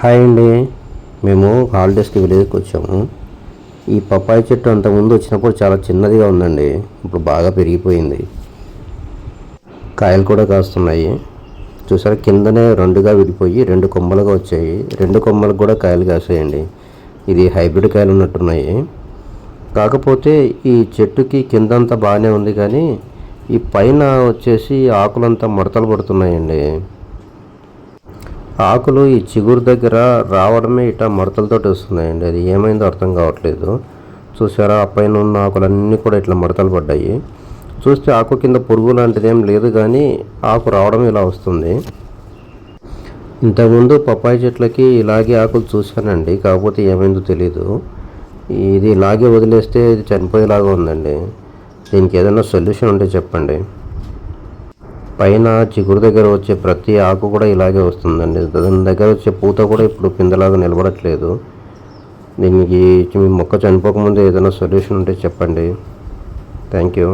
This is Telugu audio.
హాయ్ అండి. మేము హాలిడేస్కి విలేజ్కి వచ్చాము. ఈ పప్పాయి చెట్టు అంతకుముందు వచ్చినప్పుడు చాలా చిన్నదిగా ఉందండి. ఇప్పుడు బాగా పెరిగిపోయింది. కాయలు కూడా కాస్తున్నాయి. చూసారా, కిందనే రెండుగా విడిపోయి రెండు కొమ్మలుగా వచ్చాయి. రెండు కొమ్మలకు కూడా కాయలు కాసాయండి. ఇది హైబ్రిడ్ కాయలు ఉన్నట్టున్నాయి. కాకపోతే ఈ చెట్టుకి కిందంతా బాగానే ఉంది, కానీ ఈ పైన వచ్చేసి ఆకులంతా ముడతలు పడుతున్నాయండి. ఆకులు ఈ చిగురు దగ్గర రావడమే ఇట్లా మడతలతో వస్తున్నాయండి. అది ఏమైందో అర్థం కావట్లేదు. చూసారా, ఆ పైన ఉన్న ఆకులన్నీ కూడా ఇట్లా మడతలు పడ్డాయి. చూస్తే ఆకు కింద పురుగు లాంటిది ఏం లేదు, కానీ ఆకు రావడం ఇలా వస్తుంది. ఇంతకుముందు పప్పాయి చెట్లకి ఇలాగే ఆకులు చూశానండి, కాకపోతే ఏమైందో తెలీదు. ఇది ఇలాగే వదిలేస్తే ఇది చనిపోయేలాగా ఉందండి. దీనికి ఏదైనా సొల్యూషన్ ఉంటే చెప్పండి. పైన చిగురు దగ్గర వచ్చే ప్రతి ఆకు కూడా ఇలాగే వస్తుందండి. దాని దగ్గర వచ్చే పూత కూడా ఇప్పుడు పిందలాగా నిలబడట్లేదు. దీనికి మీ మొక్క చనిపోకముందు ఏదైనా సొల్యూషన్ ఉంటే చెప్పండి. Thank you.